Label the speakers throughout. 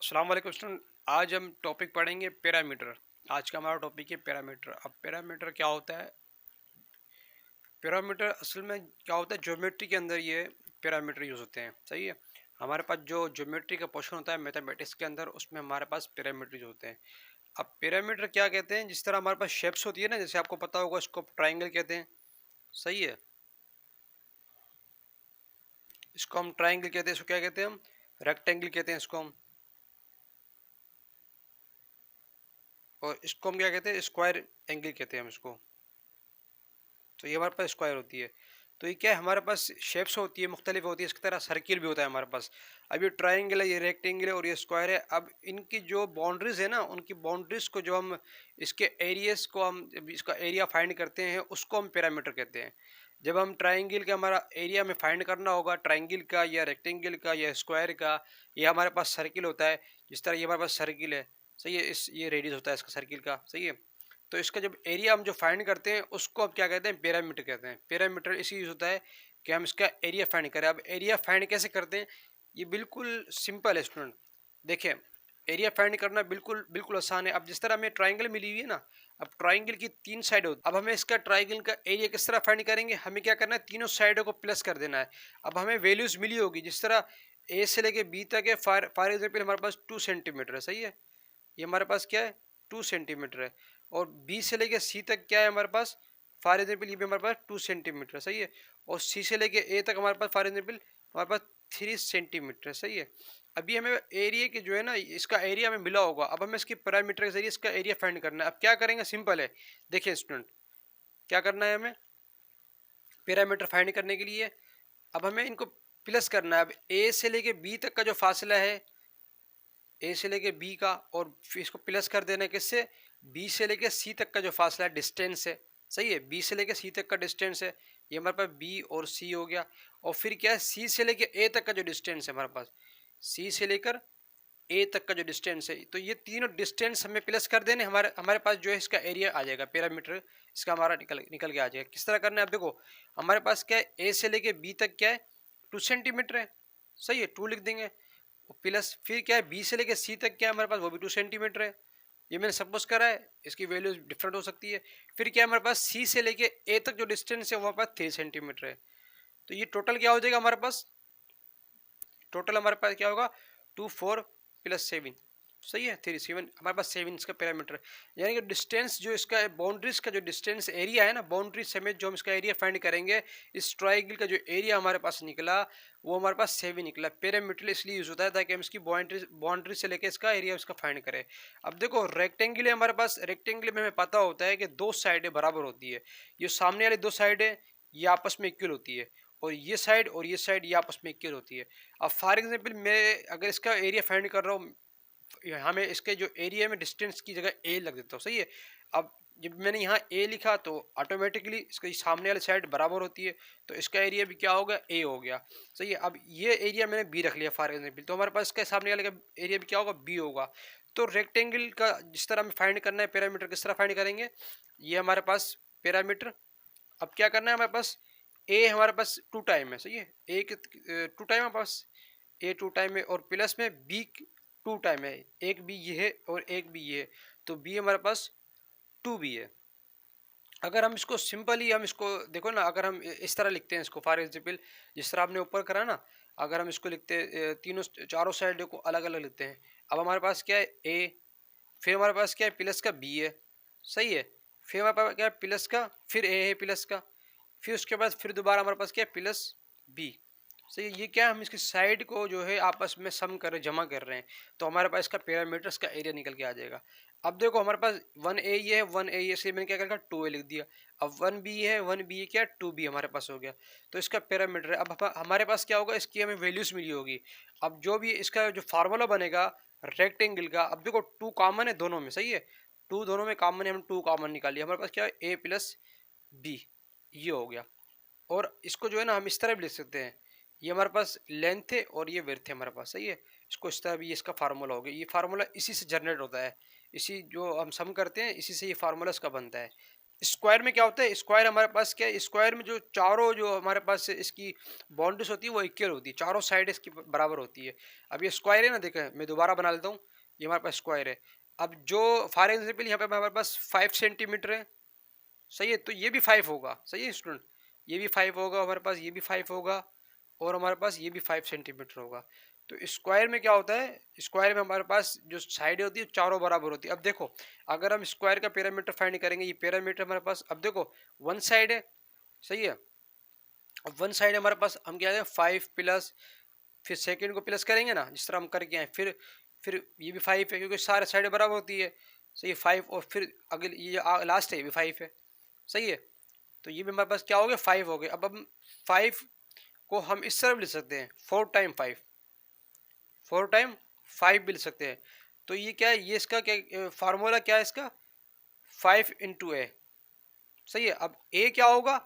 Speaker 1: अस्सलाम वालेकुम स्टूडेंट। आज हम टॉपिक पढ़ेंगे पैरामीटर। आज का हमारा टॉपिक है पैरामीटर। अब पैरामीटर क्या होता है? पैरामीटर असल में क्या होता है, ज्योमेट्री के अंदर ये पैरामीटर यूज होते हैं। सही है। हमारे पास जो ज्योमेट्री का पोर्शन होता है मैथमेटिक्स के अंदर, उसमें हमारे पास पैरामीटर होते हैं। अब पैरामीटर क्या कहते हैं? जिस तरह हमारे पास शेप्स होती है ना, जैसे आपको पता होगा इसको ट्राइंगल कहते हैं। सही है। इसको हम ट्राइंगल कहते हैं। इसको क्या कहते हैं हम? रेक्टेंगल कहते हैं इसको हम। और इसको हम क्या कहते हैं? स्क्वायर एंगल कहते हैं हम इसको। तो ये हमारे पास स्क्वायर होती है। तो ये क्या है, हमारे पास शेप्स होती है, मुख्तलिफ होती है। इसकी तरह सर्किल भी होता है हमारे पास। अब ये ट्राइंगल है, ये रेक्टेंगल है और ये स्क्वायर है। अब इनकी जो बाउंड्रीज है ना, उनकी बाउंड्रीज को जो हम इसके एरियाज को हम जब इसका एरिया फाइंड करते हैं, उसको हम पैरामीटर कहते हैं। जब हम ट्राइंगल का हमारा एरिया में फाइंड करना होगा, ट्राइंगल का या रेक्टेंगल का या स्क्वायर का, या हमारे पास सर्किल होता है। जिस तरह ये हमारे पास सर्किल है, सही है, इस ये रेडियस होता है इसका सर्किल का। सही है। तो इसका जब एरिया हम जो फाइंड करते हैं, उसको अब क्या कहते हैं? पैरामीटर कहते हैं। पैरामीटर इसी यूज होता है कि हम इसका एरिया फाइंड करें। अब एरिया फाइंड कैसे करते हैं? ये बिल्कुल सिंपल है स्टूडेंट। देखिए, एरिया फाइंड करना बिल्कुल बिल्कुल आसान है। अब जिस तरह हमें ट्राइंगल मिली हुई है ना, अब ट्राइंगल की तीन साइड होती है। अब हमें इसका ट्राइंगल का एरिया किस तरह फाइंड करेंगे? हमें क्या करना है? तीनों साइडों को प्लस कर देना है। अब हमें वैल्यूज मिली होगी, जिस तरह ए से लेके बी तक है। फॉर एग्जाम्पल हमारे पास 2 सेंटीमीटर है। सही है। ये हमारे पास क्या है? 2 सेंटीमीटर है। और बी से लेके सी तक क्या है हमारे पास? फॉर एग्जाम्पल ये भी हमारे पास 2 सेंटीमीटर। सही है। और सी से लेके ए तक हमारे पास फॉर एग्जाम्पल हमारे पास 3 सेंटीमीटर। सही है। अभी हमें एरिया के जो है ना, इसका एरिया हमें मिला होगा। अब हमें इसके पैरामीटर के जरिए इसका एरिया फाइंड करना है। अब क्या करेंगे? सिंपल है। देखिए स्टूडेंट, क्या करना है हमें पैरामीटर फाइंड करने के लिए? अब हमें इनको प्लस करना है। अब ए से लेके बी तक का जो फासला है, ए से लेके बी का, और फिर इसको प्लस कर देना है किससे? बी से लेके सी तक का जो फासला है, डिस्टेंस है। सही है। बी से लेके सी तक का डिस्टेंस है। ये हमारे पास बी और सी हो गया। और फिर क्या है? सी से लेके ए तक का जो डिस्टेंस है हमारे पास, सी से लेकर ए तक का जो डिस्टेंस है, तो ये तीनों डिस्टेंस हमें प्लस कर देने, हमारे हमारे पास जो है इसका एरिया आ जाएगा। पैरामीटर इसका हमारा निकल निकल के आ जाएगा। किस तरह करना है? अब देखो, हमारे पास क्या है? ए से लेके बी तक क्या है? 2 सेंटीमीटर है। सही है। 2 लिख देंगे। प्लस फिर क्या है? बी से लेके सी तक क्या है हमारे पास? वो भी 2 सेंटीमीटर है। ये मैंने सपोज करा है। इसकी वैल्यू डिफरेंट हो सकती है। फिर क्या है हमारे पास? सी से लेके ए तक जो डिस्टेंस है वो हमारे पास 3 सेंटीमीटर है। तो ये टोटल क्या हो जाएगा हमारे पास? टोटल हमारे पास क्या होगा? 2 4 + 7। सही है। 3 7 हमारे पास 7 इसका पैरामीटर। यानी कि डिस्टेंस जो इसका है, बाउंड्रीज का जो डिस्टेंस एरिया है ना, बाउंड्री समेत जो हम इसका एरिया फाइंड करेंगे, इस ट्राइंगल का जो एरिया हमारे पास निकला, वो हमारे पास 7 निकला। पैरामीटर इसलिए यूज होता है ताकि हम इसकी बाउंड्री से लेकर इसका एरिया इसका फाइंड करें। अब देखो, रेक्टेंगल है हमारे पास। रेक्टेंगल में हमें पता होता है कि दो साइडें बराबर होती है। ये सामने वाली दो साइडें ये आपस में इक्वल होती है, और ये साइड ये आपस में इक्वल होती है। अब फॉर एग्जांपल मैं अगर इसका एरिया फाइंड कर रहा हूँ, यहाँ में इसके जो एरिया में डिस्टेंस की जगह ए लग देता हूँ। सही है। अब जब मैंने यहाँ ए लिखा तो ऑटोमेटिकली इसका सामने वाली साइड बराबर होती है, तो इसका एरिया भी क्या होगा? ए हो गया। सही है। अब ये एरिया मैंने बी रख लिया फॉर एग्जाम्पल, तो हमारे पास इसका सामने वाले का एरिया भी क्या होगा? बी होगा। तो रेक्टेंगल का जिस तरह हमें फाइंड करना है पैरामीटर, किस तरह फाइंड करेंगे? ये हमारे पास पैरामीटर। अब क्या करना है हमारे पास? ए हमारे पास 2 टाइम है। सही है। ए के 2 टाइम हमारे पास, ए 2 टाइम है, और प्लस में बी 2 टाइम है। एक बी ये है और एक बी ये है, तो बी हमारे पास 2 बी है। अगर हम इसको सिंपली हम इसको देखो ना, अगर हम इस तरह लिखते हैं इसको, फॉर एग्जाम्पल जिस तरह आपने ऊपर करा ना, अगर हम इसको लिखते हैं तीनों चारों साइड को अलग अलग लिखते हैं। अब हमारे पास क्या है? ए, फिर हमारे पास क्या है? प्लस का बी है। सही है। फिर हमारे पास क्या है? प्लस का, फिर ए है प्लस का, फिर उसके बाद फिर दोबारा हमारे पास क्या है? Plus B. सही है। ये क्या है? हम इसकी साइड को जो है आपस में सम कर रहे, जमा कर रहे हैं, तो हमारे पास इसका पैरामीटर्स का एरिया निकल के आ जाएगा। अब देखो, हमारे पास 1 ए ये है, 1 ए इसलिए मैंने क्या कर 2 ए लिख दिया। अब 1 बी है, 1 बी क्या? 2 बी हमारे पास हो गया। तो इसका पैरामीटर है। अब हमारे पास क्या होगा? इसकी हमें वैल्यूज मिली होगी। अब जो भी इसका जो फार्मूला बनेगा रेक्टेंगल का, अब देखो 2 कॉमन है दोनों में। सही है। 2 दोनों में कॉमन है, हम 2 कॉमन निकाल लिया। हमारे पास क्या है? ए प्लस बी, ये हो गया। और इसको जो है ना हम इस तरह भी लिख सकते हैं, ये हमारे पास लेंथ है और ये विड्थ है हमारे पास। सही है। इसको इस तरह भी, ये इसका फार्मूला हो गया। ये फार्मूला इसी से जनरेट होता है, इसी जो हम सम करते हैं इसी से ये फार्मूला इसका बनता है। स्क्वायर में क्या होता है, स्क्वायर हमारे पास क्या है, स्क्वायर में जो चारों जो हमारे पास इसकी बाउंड्रीज होती है वो इक्वल होती है, चारों साइड इसकी बराबर होती है। अब ये स्क्वायर है ना, देखें मैं दोबारा बना लेता हूँ, ये हमारे पास स्क्वायर है। अब जो फॉर एग्जाम्पल यहाँ पे हमारे पास 5 सेंटीमीटर है, सही है, तो ये भी 5 होगा, सही है स्टूडेंट, ये भी 5 होगा हमारे पास, ये भी 5 होगा, और हमारे पास ये भी 5 सेंटीमीटर होगा। तो स्क्वायर में क्या होता है, स्क्वायर में हमारे पास जो साइड होती है चारों बराबर होती है। अब देखो, अगर हम स्क्वायर का पैरामीटर फाइंड करेंगे, ये पैरामीटर हमारे पास, अब देखो वन साइड है, सही है, अब वन साइड हमारे पास, हम क्या है 5 प्लस, फिर सेकंड को प्लस करेंगे ना जिस तरह हम करके आए, फिर ये भी 5 है क्योंकि सारे साइड बराबर होती है, सही है 5, और फिर अगले ये लास्ट है ये भी 5 है, सही है। तो ये भी हमारे पास क्या हो गया, 5 हो गए। अब हम 5 को हम इस तरह भी लिख सकते हैं, 4 टाइम 5, 4 टाइम 5 भी लिख सकते हैं। तो ये क्या है, ये इसका क्या फार्मूला क्या है इसका, 5 × a, सही है। अब ए क्या होगा,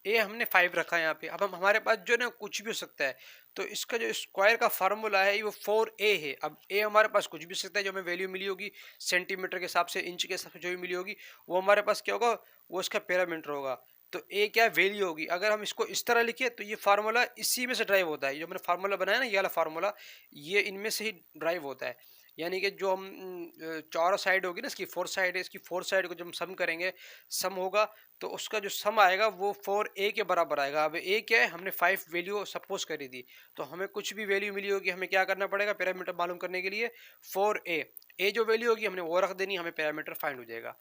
Speaker 1: ए हमने 5 रखा है यहाँ पे। अब हम हमारे पास जो है ना कुछ भी हो सकता है, तो इसका जो स्क्वायर का फार्मूला है वो 4a है। अब ए हमारे पास कुछ भी हो सकता है, जो हमें वैल्यू मिली होगी सेंटीमीटर के हिसाब से, इंच के हिसाब से जो भी मिली होगी, वो हमारे पास क्या होगा, वो इसका पैरामीटर होगा। तो ए क्या वैल्यू होगी, अगर हम इसको इस तरह लिखे तो ये फार्मूला इसी में से ड्राइव होता है, जो मैंने फार्मूला बनाया ना ये वाला फार्मूला, ये इनमें से ही ड्राइव होता है। यानी कि जो हम चारों साइड होगी ना, इसकी 4 साइड है, इसकी 4 साइड को जब हम सम करेंगे, सम होगा, तो उसका जो सम आएगा वो 4a के बराबर आएगा। अब a क्या है, हमने 5 वैल्यू सपोज करी थी, तो हमें कुछ भी वैल्यू मिली होगी, हमें क्या करना पड़ेगा पैरामीटर मालूम करने के लिए, 4a, a जो वैल्यू होगी हमने वो रख देनी, हमें पैरामीटर फाइंड हो जाएगा।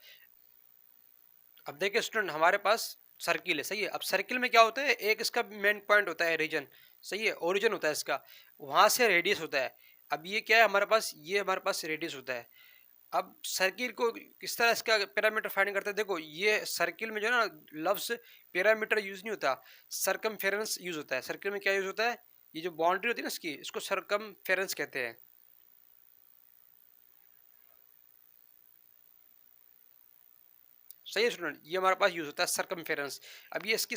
Speaker 1: अब देखिए स्टूडेंट, हमारे पास सर्किल है, सही है। अब सर्किल में क्या होता है, एक इसका मेन पॉइंट होता है रीजन, सही है, ओरिजिन होता है इसका, वहां से रेडियस होता है। अब ये क्या है हमारे पास, ये हमारे पास रेडियस होता है। अब सर्किल को किस तरह इसका पैरामीटर फाइंड करते हैं, देखो ये सर्किल में जो है ना लफ्ज पैरामीटर यूज नहीं होता, सरकमफेरेंस यूज होता है। सर्किल में क्या यूज होता है, ये जो बाउंड्री होती है ना इसकी, इसको सरकमफेरेंस कहते हैं। सही है स्टूडेंट, ये हमारे पास यूज होता है सरकमफेरेंस। अब ये इसकी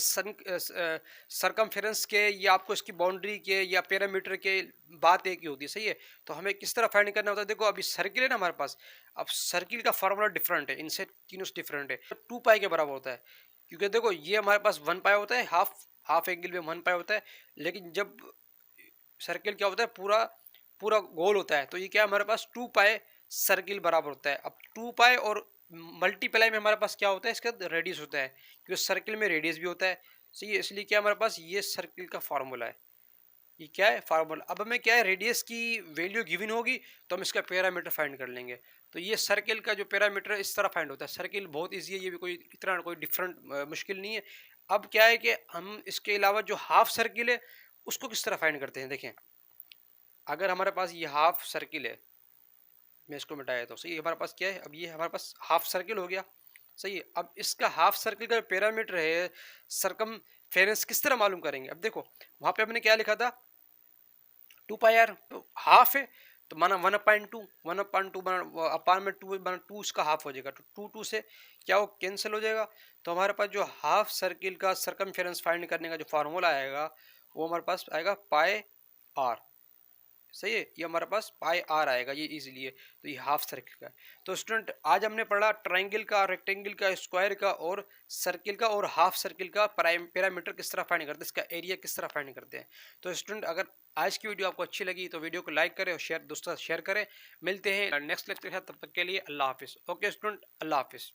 Speaker 1: सरकमफेरेंस के या आपको इसकी बाउंड्री के या पैरामीटर के बात एक ही होती है, सही है। तो हमें किस तरह फाइंड करना होता है, देखो अभी सर्किल है ना हमारे पास, अब सर्किल का फार्मूला डिफरेंट है, इनसे तीनों से डिफरेंट है, 2 पाई के बराबर होता है। क्योंकि देखो ये हमारे पास 1 पाई होता है, हाफ हाफ एंगल में 1 पाई होता है, लेकिन जब सर्किल क्या होता है, पूरा पूरा गोल होता है, तो ये क्या है हमारे पास 2 पाई सर्किल बराबर होता है। अब 2 पाई और मल्टीप्लाई में हमारे पास क्या होता है, इसका रेडियस होता है, क्योंकि सर्किल में रेडियस भी होता है, सही है। इसलिए क्या हमारे पास ये सर्किल का फार्मूला है, ये क्या है फार्मूला। अब हमें क्या है, रेडियस की वैल्यू गिवन होगी तो हम इसका पैरामीटर फाइंड कर लेंगे। तो ये सर्किल का जो पैरामीटर है इस तरह फाइंड होता है। सर्किल बहुत ईजी है, ये भी कोई इतना कोई डिफरेंट मुश्किल नहीं है। अब क्या है कि हम इसके अलावा जो हाफ सर्किल है उसको किस तरह फाइंड करते हैं, देखें। अगर हमारे पास ये हाफ सर्किल है, मैं इसको मिटाया तो सही, हमारे पास क्या है, अब ये हमारे पास हाफ सर्किल हो गया, सही है। अब इसका हाफ सर्किल का पैरामीटर है सरकम फेरेंस, किस तरह मालूम करेंगे। अब देखो वहां पे हमने क्या लिखा था, 2 पाई आर, तो हाफ है तो माना 1/2, 1/2 अपान में 2 बना 2 इसका हाफ हो जाएगा, तो 2 से क्या वो कैंसिल हो जाएगा। तो हमारे पास जो हाफ सर्किल का सरकमफेरेंस फाइंड करने का जो फार्मूला आएगा वो हमारे पास आएगा πr, सही है। ये हमारे पास πr आएगा, ये इजीली है। तो ये हाफ सर्किल का है। तो स्टूडेंट आज हमने पढ़ा ट्राइंगल का, रेक्टेंगल का, स्क्वायर का और सर्किल का और हाफ सर्किल का पैरामीटर किस तरह फाइंड करते हैं, इसका एरिया किस तरह फाइंड करते हैं। तो स्टूडेंट अगर आज की वीडियो आपको अच्छी लगी तो वीडियो को लाइक करें और शेयर दोस्तों से शेयर करें। मिलते हैं नेक्स्ट लेक्चर के साथ, तब तक के लिए अल्लाह हाफिज़। ओके स्टूडेंट, अल्लाह हाफिज़।